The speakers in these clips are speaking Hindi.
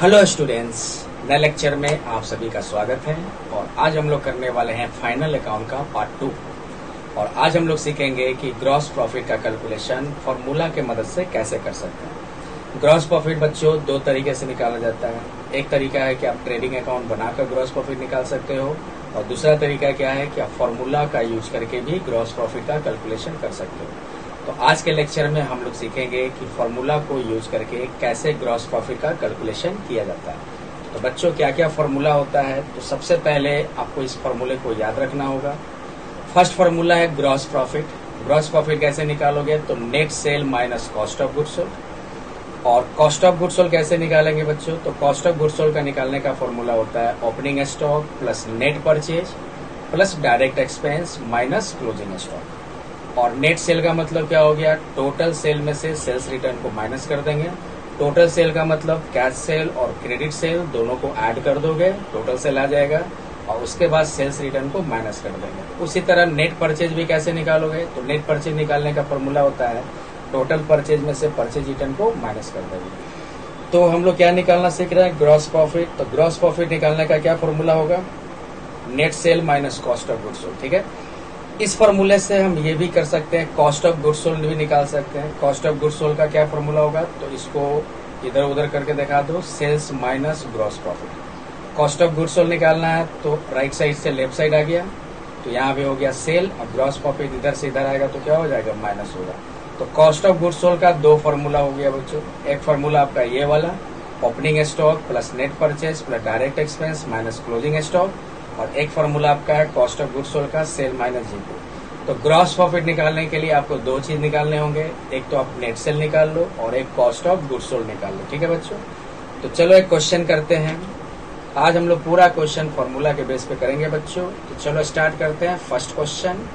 हेलो स्टूडेंट्स, नए लेक्चर में आप सभी का स्वागत है। और आज हम लोग करने वाले हैं फाइनल अकाउंट का पार्ट 2। और आज हम लोग सीखेंगे कि ग्रॉस प्रॉफिट का कैलकुलेशन फॉर्मूला के मदद से कैसे कर सकते हैं। ग्रॉस प्रॉफिट बच्चों दो तरीके से निकाला जाता है। एक तरीका है कि आप ट्रेडिंग अकाउंट बनाकर ग्रॉस प्रॉफिट निकाल सकते हो, और दूसरा तरीका क्या है कि आप फॉर्मूला का यूज करके भी ग्रॉस प्रॉफिट का कैलकुलेशन कर सकते हो। तो आज के लेक्चर में हम लोग सीखेंगे कि फॉर्मूला को यूज करके कैसे ग्रॉस प्रॉफिट का कैलकुलेशन किया जाता है। तो बच्चों क्या क्या फॉर्मूला होता है, तो सबसे पहले आपको इस फॉर्मूले को याद रखना होगा। फर्स्ट फॉर्मूला है ग्रॉस प्रॉफिट। ग्रॉस प्रॉफिट कैसे निकालोगे, तो net sale minus cost of goods sold. और कॉस्ट ऑफ गुड्स सोल्ड कैसे निकालेंगे बच्चों, तो कॉस्ट ऑफ गुड्स सोल्ड का निकालने का फॉर्मूला होता है opening stock plus net purchase plus direct expense minus closing stock. और नेट सेल का मतलब क्या हो गया, टोटल सेल में से सेल्स रिटर्न को माइनस कर देंगे। टोटल सेल का मतलब कैश सेल और क्रेडिट सेल दोनों को ऐड कर दोगे, टोटल सेल आ जाएगा, और उसके बाद सेल्स रिटर्न को माइनस कर देंगे। उसी तरह नेट परचेज भी कैसे निकालोगे, तो नेट परचेज निकालने का फॉर्मूला होता है टोटल परचेज में से परचेज रिटर्न को माइनस कर देंगे। तो हम लोग क्या निकालना सीख रहे हैं, ग्रॉस प्रॉफिट। तो ग्रॉस प्रॉफिट निकालने का क्या फॉर्मूला होगा, net sale minus cost of goods sold. ठीक है, इस फॉर्मूले से हम ये भी कर सकते हैं, कॉस्ट ऑफ गुड्स सोल्ड भी निकाल सकते हैं। कॉस्ट ऑफ गुड्स सोल्ड का क्या फॉर्मूला होगा, तो इसको इधर उधर करके दिखा दो, sales minus gross profit. Cost of goods sold निकालना है तो राइट साइड से लेफ्ट साइड आ गया, तो यहाँ भी हो गया सेल, और ग्रॉस प्रॉफिट इधर से इधर आएगा तो क्या हो जाएगा, माइनस होगा। तो कॉस्ट ऑफ गुड्स सोल्ड का दो फॉर्मूला हो गया बच्चों। एक फॉर्मूला आपका ये वाला opening stock plus net purchase plus direct expense minus closing stock, और एक फॉर्मूला आपका है कॉस्ट ऑफ गुड्स सोल्ड का सेल माइनस जीपी। तो ग्रॉस प्रॉफिट निकालने के लिए आपको दो चीज निकालने होंगे, एक तो आप नेट सेल निकाल लो और एक कॉस्ट ऑफ गुड्स सोल्ड निकाल लो। ठीक है बच्चों, तो चलो एक क्वेश्चन करते हैं। आज हम लोग पूरा क्वेश्चन फॉर्मूला के बेस पे करेंगे बच्चों। तो चलो स्टार्ट करते हैं। First question,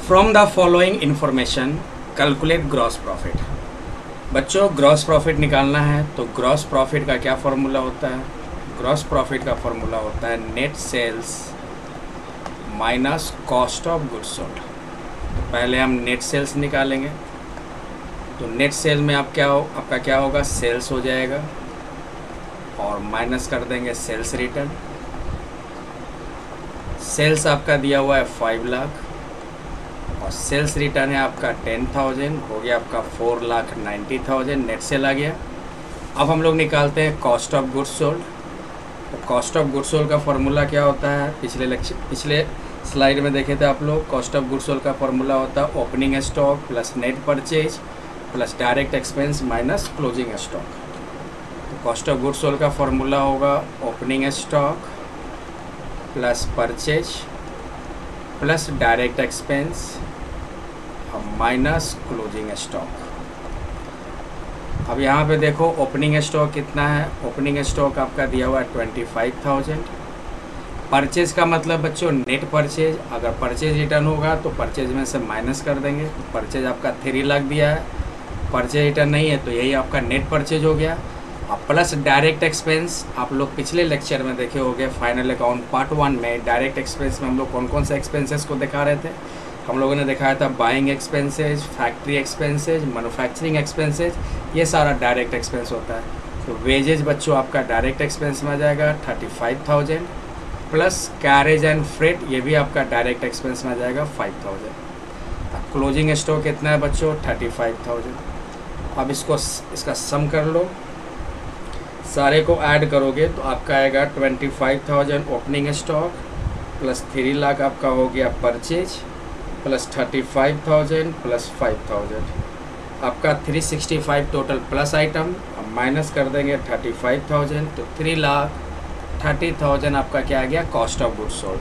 from the following information calculate gross profit. बच्चों ग्रॉस प्रॉफिट निकालना है तो ग्रॉस प्रॉफिट का क्या फॉर्मूला होता है, ग्रॉस प्रॉफिट का फॉर्मूला होता है net sales minus cost of goods sold. तो पहले हम नेट सेल्स निकालेंगे। तो नेट सेल में आपका क्या होगा, सेल्स हो जाएगा, और माइनस कर देंगे सेल्स रिटर्न। सेल्स आपका दिया हुआ है 5 लाख, और सेल्स रिटर्न है आपका 10,000, हो गया आपका 4,90,000, नेट सेल आ गया। अब हम लोग निकालते हैं कॉस्ट ऑफ गुड्स सोल्ड। तो कॉस्ट ऑफ गुड्स सोल्ड का फॉर्मूला क्या होता है, पिछले स्लाइड में देखे थे आप लोग। कॉस्ट ऑफ गुड्स सोल्ड का फॉर्मूला होता है opening stock plus net purchase plus direct expense minus closing stock. तो कॉस्ट ऑफ गुड्स सोल्ड का फॉर्मूला होगा opening stock plus purchase plus direct expense minus closing stock. अब यहाँ पे देखो ओपनिंग स्टॉक कितना है, ओपनिंग स्टॉक आपका दिया हुआ है 25,000। परचेज का मतलब बच्चों नेट परचेज, अगर परचेज रिटर्न होगा तो परचेज में से माइनस कर देंगे। तो परचेज आपका 3 लाख दिया है, परचेज रिटर्न नहीं है तो यही आपका नेट परचेज हो गया। अब प्लस डायरेक्ट एक्सपेंस, आप लोग पिछले लेक्चर में देखे होंगे फाइनल अकाउंट पार्ट 1 में डायरेक्ट एक्सपेंस में हम लोग कौन कौन से एक्सपेंसेस को दिखा रहे थे। हम लोगों ने दिखाया था buying expenses, factory expenses, manufacturing expenses, ये सारा डायरेक्ट एक्सपेंस होता है। तो वेजेज बच्चों आपका डायरेक्ट एक्सपेंस में आ जाएगा 35,000, प्लस कैरेज एंड फ्रेट, ये भी आपका डायरेक्ट एक्सपेंस में आ जाएगा 5,000। क्लोजिंग स्टॉक कितना है बच्चों, 35,000। अब इसका सम कर लो, सारे को ऐड करोगे तो आपका आएगा 25,000 ओपनिंग स्टॉक प्लस 3 लाख आपका हो गया परचेज प्लस 35,000 प्लस 5,000, आपका 365 टोटल प्लस आइटम। अब माइनस कर देंगे 35,000, तो 3,30,000 आपका क्या आ गया, कॉस्ट ऑफ गुड्स सोल्ड।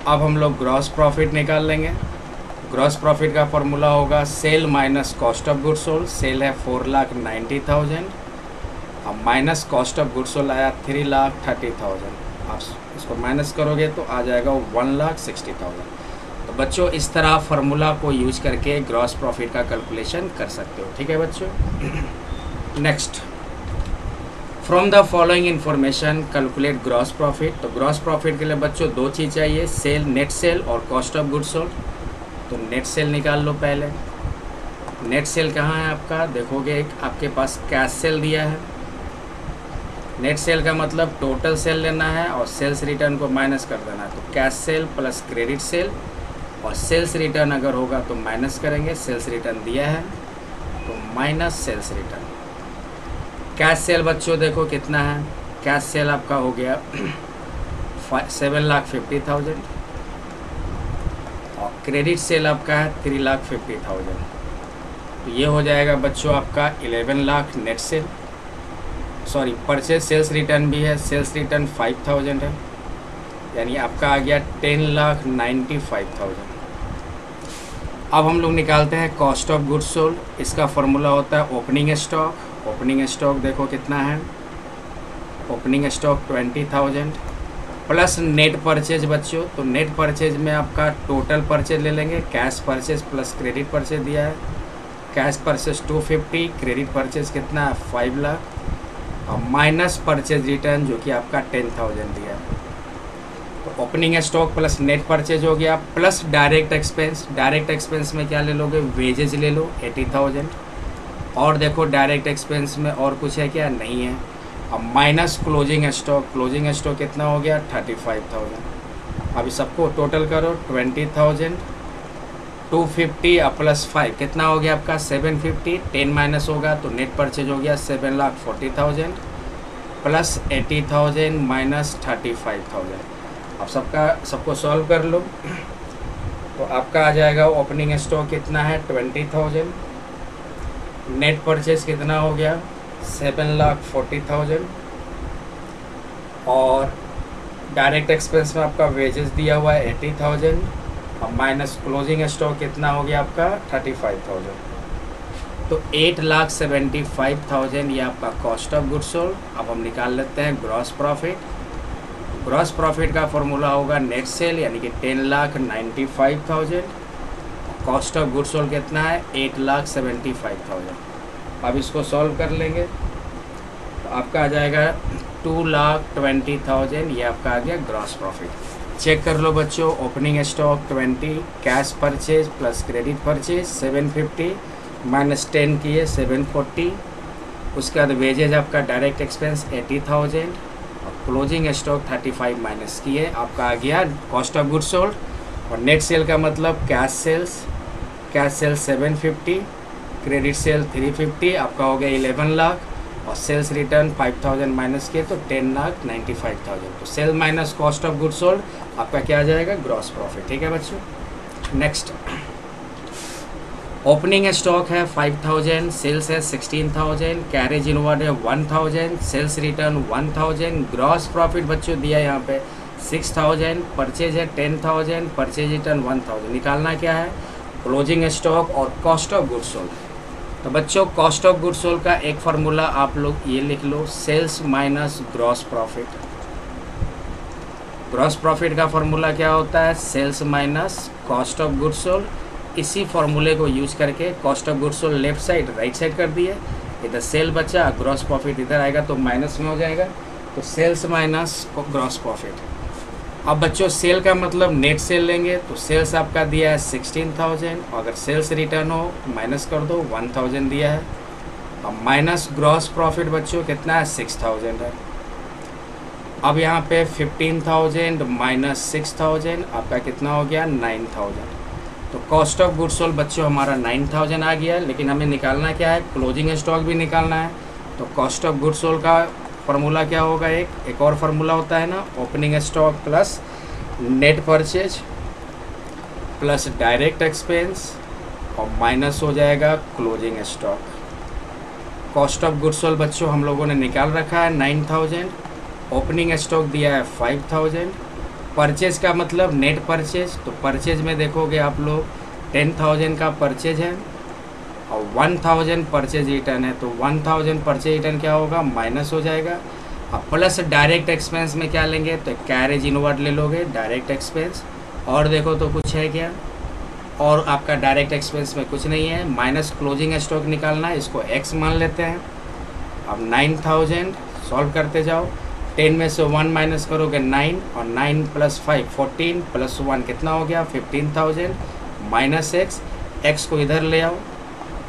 अब हम लोग ग्रॉस प्रॉफिट निकाल लेंगे। ग्रॉस प्रॉफिट का फॉर्मूला होगा sale minus cost of goods sold. Sale है 4,90,000, अब minus cost of goods sold आया 3,30,000। आप इसको माइनस करोगे तो आ जाएगा 1,60,000। तो बच्चों इस तरह फार्मूला को यूज करके ग्रॉस प्रॉफिट का कैलकुलेशन कर सकते हो। ठीक है बच्चों, next, from the following information calculate gross profit. तो ग्रॉस प्रॉफिट के लिए बच्चों दो चीज़ चाहिए, सेल, नेट सेल और कॉस्ट ऑफ गुड्स सोल्ड। तो नेट सेल निकाल लो पहले। नेट सेल कहाँ है आपका, देखोगे एक आपके पास कैश सेल दिया है। नेट सेल का मतलब टोटल सेल लेना है और सेल्स रिटर्न को माइनस कर देना है। तो cash cell plus credit sale, और सेल्स रिटर्न अगर होगा तो माइनस करेंगे। सेल्स रिटर्न दिया है तो minus sales return. Cash sale बच्चों देखो कितना है, कैश सेल आपका हो गया 7,50,000 और क्रेडिट सेल आपका है 3,50,000। तो ये हो जाएगा बच्चों आपका 11 lakh net sale. Sorry, purchase sales return भी है, सेल्स रिटर्न 5,000 है, यानी आपका आ गया 10,95,000। अब हम लोग निकालते हैं कॉस्ट ऑफ गुड्स सोल्ड। इसका फॉर्मूला होता है ओपनिंग स्टॉक। ओपनिंग स्टॉक देखो कितना है, opening stock 20,000 plus net purchase बच्चों। तो नेट परचेज में आपका टोटल परचेज ले लेंगे, cash purchase plus credit purchase दिया है। कैश परचेज 250, क्रेडिट परचेज कितना है 5 लाख, और माइनस परचेज रिटर्न जो कि आपका 10,000 दिया है। तो opening stock plus net purchase हो गया, plus direct expense. Direct expense में क्या ले लोगे, वेजेज ले लो 80,000, और देखो डायरेक्ट एक्सपेंस में और कुछ है क्या, नहीं है। अब minus closing stock, closing stock कितना हो गया 35,000। अभी सबको टोटल करो 20,000, 250 और प्लस 5 कितना हो गया आपका 750। 10 माइनस होगा तो नेट परचेज हो गया 7,40,000 प्लस 80,000 माइनस 35,000। अब सबको सॉल्व कर लो तो आपका आ जाएगा ओपनिंग स्टॉक कितना है 20,000, नेट परचेज कितना हो गया 7,40,000, और डायरेक्ट एक्सपेंस में आपका वेजेस दिया हुआ है 80,000, और माइनस क्लोजिंग स्टॉक कितना हो गया आपका 35,000। तो 8,75,000 ये आपका कॉस्ट ऑफ गुड्स सोल्ड। अब हम निकाल लेते हैं ग्रॉस प्रॉफिट। ग्रॉस प्रॉफिट का फॉर्मूला होगा नेट सेल यानी कि 10,95,000, कॉस्ट ऑफ गुड्स सोल्ड कितना है 8,75,000। अब इसको सॉल्व कर लेंगे तो आपका आ जाएगा 2,20,000, ये आपका आ गया ग्रॉस प्रॉफिट। चेक कर लो बच्चों, opening stock 20, cash purchase plus credit purchase 750 minus 10 किए 740, उसके बाद वेजेज आपका डायरेक्ट एक्सपेंस 80,000 और क्लोजिंग स्टॉक 35 माइनस किए, आपका आ गया कॉस्ट ऑफ गुड्स सोल्ड। और नेट सेल का मतलब कैश सेल्स 750, क्रेडिट सेल 350, आपका हो गया 11 लाख, और सेल्स रिटर्न 5,000 माइनस किए तो 10,95,000। तो sale minus cost of goods sold आपका क्या आ जाएगा ग्रॉस प्रॉफिट। ठीक है बच्चों, नेक्स्ट ओपनिंग स्टॉक है 5,000, सेल्स है 16,000, कैरेज इनवर्ड है 1,000, सेल्स रिटर्न 1,000, ग्रॉस प्रॉफिट बच्चों दिया है यहाँ पे 6,000, परचेज है 10,000, परचेज रिटर्न 1,000। निकालना क्या है क्लोजिंग स्टॉक और कॉस्ट ऑफ गुड्स सोल्ड। तो बच्चों कॉस्ट ऑफ गुड्स सोल्ड का एक फार्मूला आप लोग ये लिख लो, sales minus gross profit. Gross profit का फार्मूला क्या होता है, sales minus cost of goods sold. इसी फार्मूले को यूज करके cost of goods sold left side right side कर दिए, इधर सेल बचा, ग्रॉस प्रॉफिट इधर आएगा तो माइनस में हो जाएगा, तो सेल्स माइनस ग्रॉस प्रॉफिट। अब बच्चों सेल का मतलब नेट सेल लेंगे, तो सेल्स आपका दिया है 16,000, और अगर सेल्स रिटर्न हो माइनस कर दो 1,000 दिया है, और माइनस ग्रॉस प्रॉफिट बच्चों कितना है 6,000 है। अब यहाँ पे 15,000 माइनस 6,000 आपका कितना हो गया 9,000। तो कॉस्ट ऑफ गुड्स सोल्ड बच्चों हमारा 9,000 आ गया, लेकिन हमें निकालना क्या है क्लोजिंग स्टॉक भी निकालना है। तो कॉस्ट ऑफ गुड्स सोल्ड का फार्मूला क्या होगा, एक और फार्मूला होता है ना, opening stock plus net purchase plus direct expense और माइनस हो जाएगा closing stock. Cost of goods sold बच्चों हम लोगों ने निकाल रखा है 9,000, ओपनिंग स्टॉक दिया है 5,000, परचेज का मतलब नेट परचेज, तो परचेज में देखोगे आप लोग 10,000 का परचेज है और 1,000 परचेज रिटर्न है, तो 1,000 परचेज रिटर्न क्या होगा माइनस हो जाएगा। अब प्लस डायरेक्ट एक्सपेंस में क्या लेंगे, तो कैरेज इनवर्ड ले लोगे डायरेक्ट एक्सपेंस, और देखो तो कुछ है क्या, और आपका डायरेक्ट एक्सपेंस में कुछ नहीं है, माइनस क्लोजिंग स्टॉक निकालना है, इसको एक्स मान लेते हैं। अब 9,000 सॉल्व करते जाओ, 10 में से 1 माइनस करोगे 9, और 9 प्लस 5 14 प्लस 1 कितना हो गया 15,000 माइनस एक्स, एक्स को इधर ले आओ,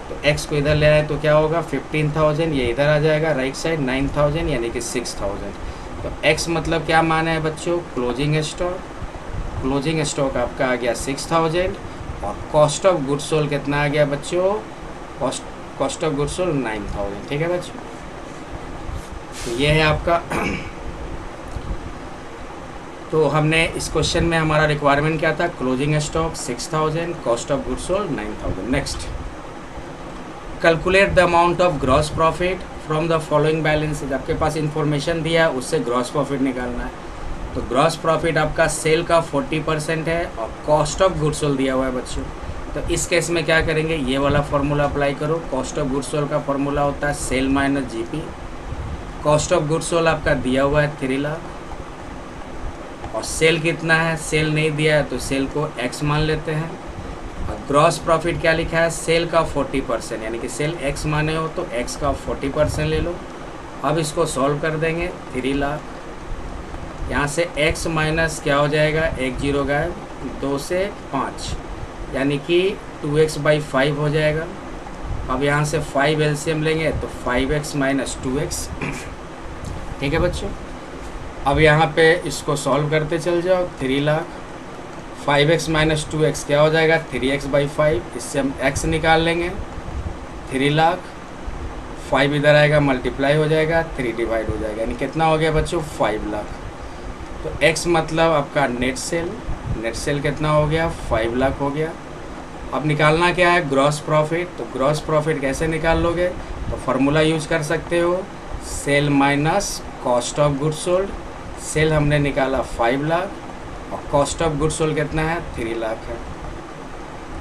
तो एक्स को इधर ले आए तो क्या होगा 15,000, ये इधर आ जाएगा राइट साइड 9,000 यानी कि 6,000। तो एक्स मतलब क्या माना है बच्चों, क्लोजिंग स्टॉक, क्लोजिंग स्टॉक आपका आ गया 6,000 और कॉस्ट ऑफ गुड्स सोल्ड कितना आ गया बच्चों, कॉस्ट ऑफ गुड्स सोल्ड 9,000। ठीक है बच्चों, तो ये है आपका तो हमने इस क्वेश्चन में हमारा रिक्वायरमेंट क्या था, closing stock 6,000, cost of goods sold 9,000। Next, calculate the amount of gross profit from the following balances. आपके पास इंफॉर्मेशन दिया है, उससे ग्रॉस प्रॉफिट निकालना है। तो ग्रॉस प्रॉफिट आपका सेल का 40% है और कॉस्ट ऑफ गुड्स सोल्ड दिया हुआ है बच्चों। तो इस केस में क्या करेंगे, ये वाला फॉर्मूला अप्लाई करो। कॉस्ट ऑफ गुड्स सोल्ड का फॉर्मूला होता है sale minus GP. Cost of goods sold आपका दिया हुआ है 3 लाख और सेल कितना है, सेल नहीं दिया है तो सेल को एक्स मान लेते हैं। और ग्रॉस प्रॉफिट क्या लिखा है, सेल का 40%, यानी कि सेल एक्स माने हो तो एक्स का 40% ले लो। अब इसको सॉल्व कर देंगे, 3 लाख, यहाँ से x माइनस क्या हो जाएगा, 1 जीरो गायब, 2 से 5 यानी कि 2x/5 हो जाएगा। अब यहाँ से 5 एलसीएम लेंगे तो 5x माइनस 2x। ठीक है बच्चों, अब यहाँ पे इसको सॉल्व करते चल जाओ, 3 लाख, 5x माइनस 2x क्या हो जाएगा, 3x/5, इससे हम x निकाल लेंगे, 3 लाख, 5 इधर आएगा मल्टीप्लाई हो जाएगा, 3 डिवाइड हो जाएगा, यानी कितना हो गया बच्चों, 5 लाख। तो x मतलब आपका नेट सेल, नेट सेल कितना हो गया, 5 लाख हो गया। अब निकालना क्या है, ग्रॉस प्रॉफिट। तो ग्रॉस प्रॉफिट कैसे निकाल लोगे, तो फार्मूला यूज कर सकते हो, sale minus cost of goods sold. Sale हमने निकाला 5 लाख और कॉस्ट ऑफ गुड्स सोल्ड कितना है, 3 लाख है।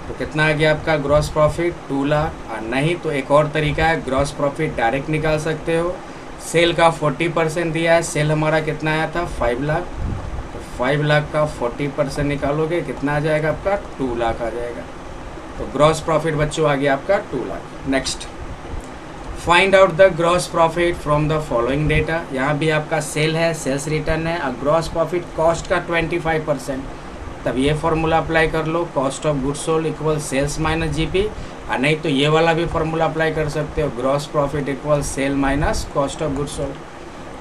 तो कितना आ गया आपका ग्रॉस प्रॉफिट, 2 लाख। और नहीं तो एक और तरीका है, ग्रॉस प्रॉफिट डायरेक्ट निकाल सकते हो। सेल का 40% दिया है, सेल हमारा कितना आया था, 5 लाख, तो 5 लाख का 40% निकालोगे कितना आ जाएगा आपका, 2 लाख आ जाएगा। तो ग्रॉस प्रॉफिट बच्चों आ गया आपका 2 lakh. Next, find out the gross profit from the following data. यहाँ भी आपका सेल है, सेल्स रिटर्न है और ग्रॉस प्रॉफिट कॉस्ट का 25%। तब ये फॉर्मूला अप्लाई कर लो, cost of goods sold equal sales minus GP. और नहीं तो ये वाला भी फॉर्मूला अप्लाई कर सकते हो, gross profit equal sale minus cost of goods sold.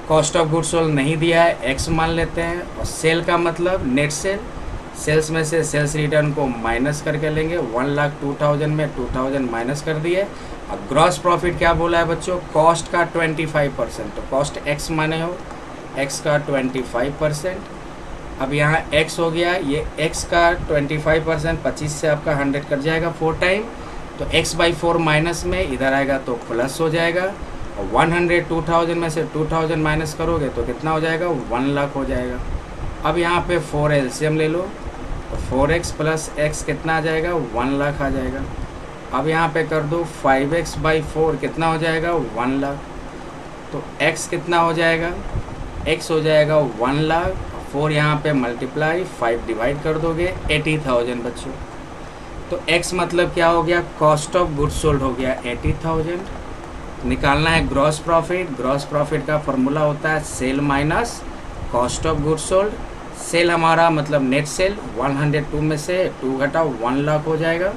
Cost of goods sold नहीं दिया है, एक्स मान लेते हैं। और सेल का मतलब नेट सेल, सेल्स में से सेल्स रिटर्न को माइनस करके लेंगे, 1,02,000 में 2,000 माइनस कर दिए। अब ग्रॉस प्रॉफिट क्या बोला है बच्चों, कॉस्ट का 25%। तो कॉस्ट एक्स माने हो, एक्स का 25%। अब यहाँ x हो गया, ये x का 25%, 25 से आपका 100 कट जाएगा 4 टाइम, तो x/4 माइनस में इधर आएगा तो प्लस हो जाएगा। और 102,000 में से 2,000 माइनस करोगे तो कितना हो जाएगा, 1 लाख हो जाएगा। अब यहाँ पे 4 एलसीएम ले लो, तो 4x प्लस x कितना आ जाएगा, 1 लाख आ जाएगा। अब यहाँ पे कर दो 5x/4 कितना हो जाएगा, 1 लाख। तो x कितना हो जाएगा, x हो जाएगा 1 लाख, 4 यहाँ पे मल्टीप्लाई 5 डिवाइड कर दोगे, 80,000 बच्चों। तो x मतलब क्या हो गया, कॉस्ट ऑफ गुड्स सोल्ड हो गया 80,000। निकालना है ग्रॉस प्रॉफिट। ग्रॉस प्रॉफिट का फॉर्मूला होता है sale minus cost of goods sold. Sale हमारा मतलब नेट सेल, 102 में से 2 घटाओ 1 लाख हो जाएगा।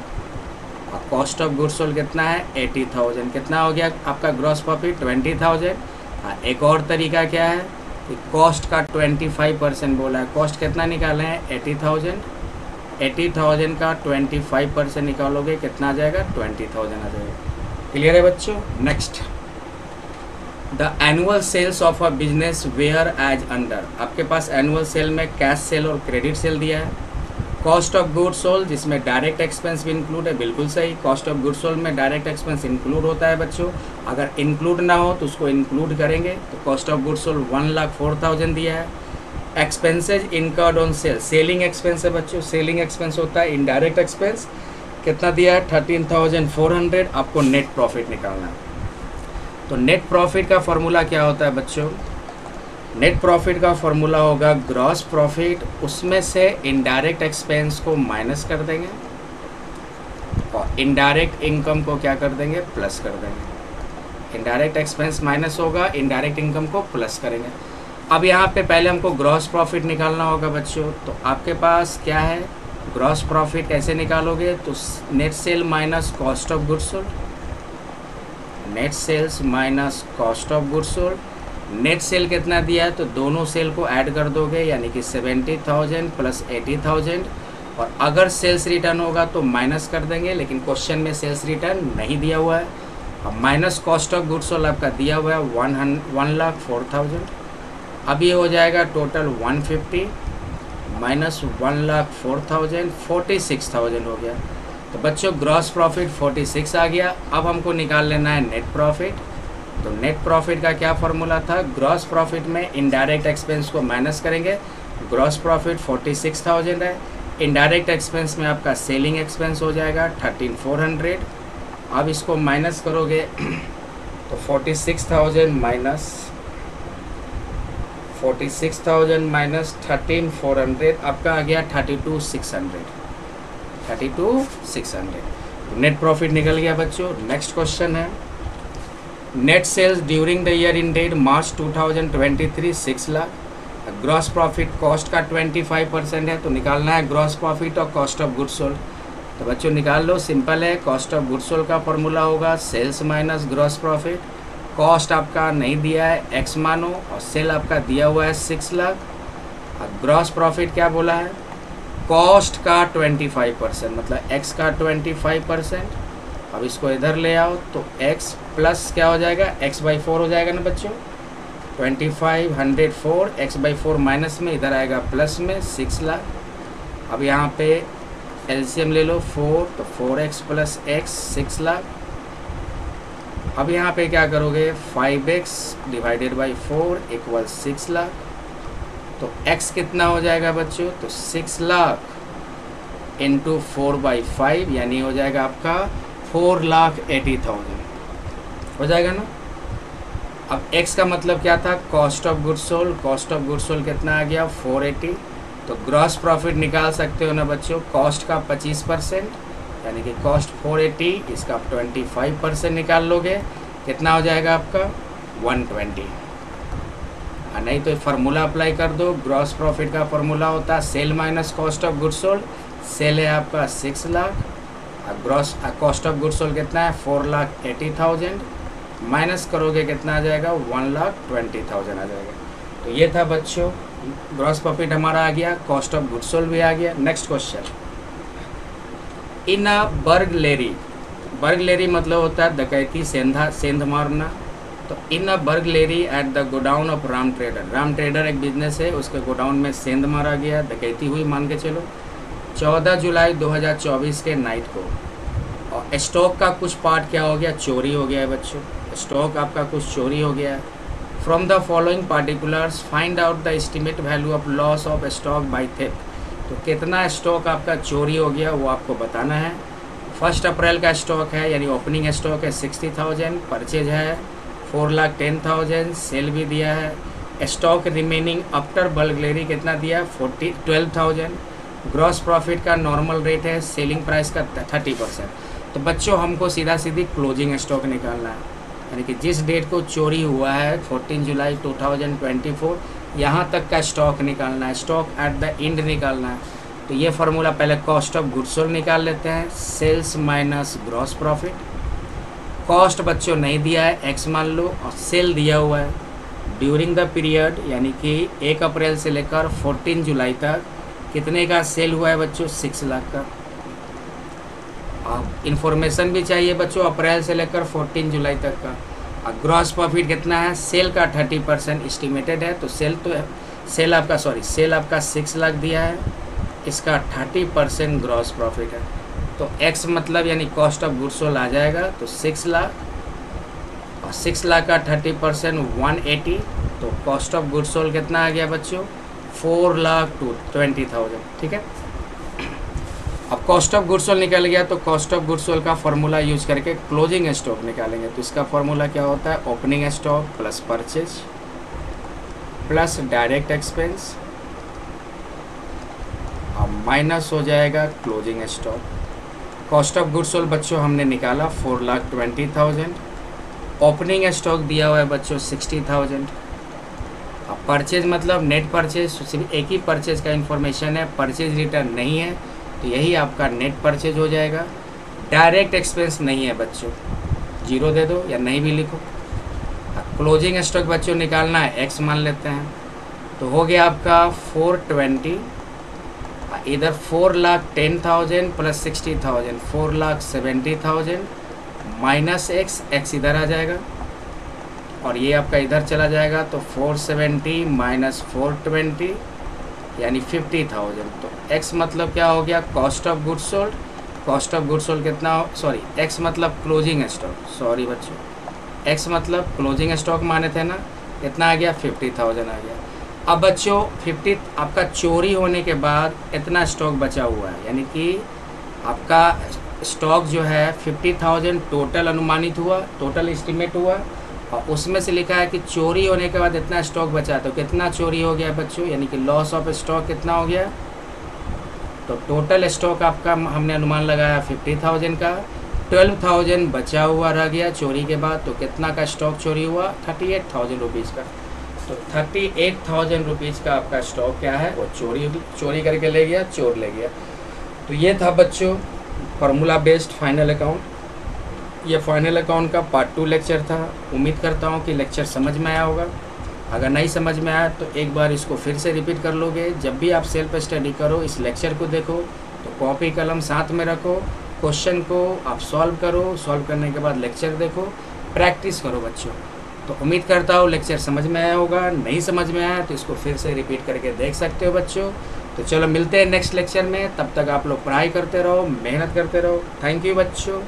और कॉस्ट ऑफ गुड्स सोल्ड कितना है, 80,000। कितना हो गया आपका ग्रॉस प्रॉफिट, 20,000। एक और तरीका क्या है, कॉस्ट का 25% बोला है, कॉस्ट कितना निकाले हैं, 80,000। 80,000 का 25% निकालोगे कितना आ जाएगा, 20,000 आ जाएगा। क्लियर है बच्चों। Next, the annual sales of a business were as under. आपके पास एनुअल सेल में कैश सेल और क्रेडिट सेल दिया है। कॉस्ट ऑफ गुड्स सोल्ड जिसमें डायरेक्ट एक्सपेंस भी इंक्लूड है, बिल्कुल सही। कॉस्ट ऑफ गुड्स सोल्ड में डायरेक्ट एक्सपेंस इंक्लूड होता है बच्चों, अगर इंक्लूड ना हो तो उसको इंक्लूड करेंगे। तो कॉस्ट ऑफ गुड्स सोल्ड 1,04,000 दिया है। Expenses incurred on sale, selling expense है बच्चों, सेलिंग एक्सपेंस होता है इनडायरेक्ट एक्सपेंस, कितना दिया है, 13,400। आपको नेट प्रॉफिट निकालना है। तो नेट प्रॉफिट का फॉर्मूला क्या होता है बच्चों, नेट प्रॉफिट का फॉर्मूला होगा ग्रॉस प्रॉफिट, उसमें से इनडायरेक्ट एक्सपेंस को माइनस कर देंगे और इनडायरेक्ट इनकम को क्या कर देंगे, प्लस कर देंगे। इनडायरेक्ट एक्सपेंस माइनस होगा, इनडायरेक्ट इनकम को प्लस करेंगे। अब यहाँ पे पहले हमको ग्रॉस प्रॉफिट निकालना होगा बच्चों। तो आपके पास क्या है, ग्रॉस प्रॉफिट कैसे निकालोगे, तो net sale minus cost of goods sold, net sales minus cost of goods sold. Net sale कितना दिया है, तो दोनों सेल को ऐड कर दोगे, यानी कि 70,000 प्लस 80,000। और अगर सेल्स रिटर्न होगा तो माइनस कर देंगे, लेकिन क्वेश्चन में सेल्स रिटर्न नहीं दिया हुआ है। अब minus cost of goods sold आपका दिया हुआ है 1,04,000। अब ये हो जाएगा टोटल 150 माइनस 1,04,000, 46,000 हो गया। तो बच्चों ग्रॉस प्रॉफिट 46 आ गया। अब हमको निकाल लेना है नेट प्रॉफिट। तो नेट प्रॉफिट का क्या फार्मूला था, ग्रॉस प्रॉफिट में इनडायरेक्ट एक्सपेंस को माइनस करेंगे। ग्रॉस प्रॉफिट 46,000 है, इनडायरेक्ट एक्सपेंस में आपका सेलिंग एक्सपेंस हो जाएगा 13,400। अब इसको माइनस करोगे तो 46,000 माइनस 13,400 आपका आ गया 32,600। नेट प्रॉफिट निकल गया बच्चों। नेक्स्ट क्वेश्चन है, net sales during the year ended March 2023 6 lakh. Gross profit cost का 25% है, तो निकालना है ग्रॉस प्रॉफिट और कॉस्ट ऑफ गुड्स सोल्ड। तो बच्चों निकाल लो, सिंपल है। कॉस्ट ऑफ गुड्स सोल्ड का फॉर्मूला होगा sales minus gross profit. Cost आपका नहीं दिया है, एक्स मानो, और सेल आपका दिया हुआ है 6 लाख। और ग्रॉस प्रॉफिट क्या बोला है, कॉस्ट का 25%, मतलब एक्स का 25%। अब इसको इधर ले आओ तो एक्स प्लस क्या हो जाएगा, एक्स बाई 4 हो जाएगा ना बच्चों। 25 104 एक्स बाई 4 माइनस में, इधर आएगा प्लस में 6 लाख। अब यहाँ पे एलसीएम ले लो 4, तो 4x प्लस एक्स 6 लाख। अब यहाँ पे क्या करोगे, 5x divided by 4 equal 6 lakh. तो x कितना हो जाएगा बच्चों, तो 6 लाख इंटू 4/5, यानी हो जाएगा आपका 4,80,000 हो जाएगा ना। अब x का मतलब क्या था, cost of goods sold. Cost of goods sold कितना आ गया 480। तो ग्रॉस प्रॉफिट निकाल सकते हो ना बच्चों, कॉस्ट का 25%, यानी कि कॉस्ट 480, इसका आप 25% निकाल लोगे, कितना हो जाएगा आपका 120। और नहीं तो फार्मूला अप्लाई कर दो। ग्रॉस प्रॉफिट का फार्मूला होता है sale minus cost of goods sold. Sale है आपका 6 लाख, और gross cost of goods sold कितना है 4,80,000, माइनस करोगे कितना आ जाएगा 1,20,000 आ जाएगा। तो ये था बच्चों, ग्रॉस प्रॉफिट हमारा आ गया, कॉस्ट ऑफ गुड्स सोल्ड भी आ गया। नेक्स्ट क्वेश्चन, इन अ बर्गलेरी, बर्गलेरी मतलब होता है डकैती, सेंध मारना। तो in a burglary at the godown of Ram trader, Ram trader एक बिजनेस है, उसके गोडाउन में सेंध मारा गया, डकैती हुई मान के चलो 14 जुलाई 2024 के नाइट को। और स्टॉक का कुछ पार्ट क्या हो गया, चोरी हो गया है बच्चों, स्टॉक आपका कुछ चोरी हो गया है। From the following particulars find out the estimate value of loss of stock by theft. तो कितना स्टॉक आपका चोरी हो गया वो आपको बताना है। 1 अप्रैल का स्टॉक है, यानी ओपनिंग स्टॉक है 60,000, परचेज है 4,10,000, सेल भी दिया है। स्टॉक रिमेनिंग आफ्टर बल्गलेरी कितना दिया 12,000। ग्रॉस प्रॉफिट का नॉर्मल रेट है, सेलिंग प्राइस का 30%। तो बच्चों हमको सीधा सीधी क्लोजिंग स्टॉक निकालना है, यानी कि जिस डेट को चोरी हुआ है 14 जुलाई 2024 यहाँ तक का स्टॉक निकालना है, स्टॉक एट द एंड निकालना है। तो ये फार्मूला पहले कॉस्ट ऑफ गुड्स सोल्ड निकाल लेते हैं, sales minus gross profit. Cost बच्चों नहीं दिया है, एक्स मान लो, और सेल दिया हुआ है ड्यूरिंग द पीरियड, यानी कि 1 अप्रैल से लेकर 14 जुलाई तक कितने का सेल हुआ है बच्चों 6 लाख का। इंफॉर्मेशन भी चाहिए बच्चों अप्रैल से लेकर 14 जुलाई तक का। और ग्रॉस प्रॉफिट कितना है, सेल का 30% एस्टिमेटेड है, तो सेल आपका 6 लाख दिया है, इसका 30% ग्रॉस प्रॉफिट है। तो एक्स मतलब यानी कॉस्ट ऑफ गुड्स सोल्ड आ जाएगा, तो 6 लाख, और 6 लाख का 30% 180, तो कॉस्ट ऑफ गुड्स सोल्ड कितना आ गया बच्चों 4,20,000। ठीक है, अब कॉस्ट ऑफ गुड्स सोल्ड निकल गया, तो कॉस्ट ऑफ गुड्स सोल्ड का फार्मूला यूज करके क्लोजिंग स्टॉक निकालेंगे। तो इसका फार्मूला क्या होता है, opening stock plus purchase plus direct expense और माइनस हो जाएगा closing stock. Cost of goods sold बच्चों हमने निकाला 4,20,000, ओपनिंग स्टॉक दिया हुआ है बच्चों 60,000। अब परचेज मतलब नेट परचेज, सिर्फ एक ही परचेज का इन्फॉर्मेशन है, परचेज रिटर्न नहीं है, तो यही आपका नेट परचेज हो जाएगा। डायरेक्ट एक्सपेंस नहीं है बच्चों, जीरो दे दो या नहीं भी लिखो। क्लोजिंग स्टॉक बच्चों निकालना है, एक्स मान लेते हैं, तो हो गया आपका 420, इधर 4,10,000 प्लस 60,000 4,70,000 माइनस एक्स, एक्स इधर आ जाएगा और ये आपका इधर चला जाएगा, तो 470 माइनस 420 यानी 50,000। तो एक्स मतलब क्या हो गया, cost of goods sold. Cost of goods sold कितना, सॉरी एक्स मतलब क्लोजिंग स्टॉक, सॉरी बच्चों, एक्स मतलब क्लोजिंग स्टॉक माने थे ना, कितना आ गया 50,000 आ गया। अब बच्चों 50 आपका चोरी होने के बाद इतना स्टॉक बचा हुआ है, यानी कि आपका स्टॉक जो है 50,000 टोटल अनुमानित हुआ, टोटल एस्टिमेट हुआ, और उसमें से लिखा है कि चोरी होने के बाद इतना स्टॉक बचा, तो कितना चोरी हो गया बच्चों, यानी कि लॉस ऑफ स्टॉक कितना हो गया। तो टोटल स्टॉक आपका हमने अनुमान लगाया 50,000 का, 12,000 बचा हुआ रह गया चोरी के बाद, तो कितना का स्टॉक चोरी हुआ, 38,000 रुपीज़ का। तो 38,000 रुपीज़ का आपका स्टॉक क्या है, वो चोरी करके ले गया, चोर ले गया। तो ये था बच्चों फार्मूला बेस्ड फाइनल अकाउंट। ये फाइनल अकाउंट का पार्ट 2 लेक्चर था। उम्मीद करता हूँ कि लेक्चर समझ में आया होगा। अगर नहीं समझ में आया तो एक बार इसको फिर से रिपीट कर लोगे। जब भी आप सेल्फ स्टडी करो, इस लेक्चर को देखो तो कॉपी कलम साथ में रखो, क्वेश्चन को आप सॉल्व करो, सॉल्व करने के बाद लेक्चर देखो, प्रैक्टिस करो बच्चों। तो उम्मीद करता हूँ लेक्चर समझ में आया होगा। नहीं समझ में आया तो इसको फिर से रिपीट करके देख सकते हो बच्चों। तो चलो मिलते हैं नेक्स्ट लेक्चर में, तब तक आप लोग पढ़ाई करते रहो, मेहनत करते रहो। थैंक यू बच्चों।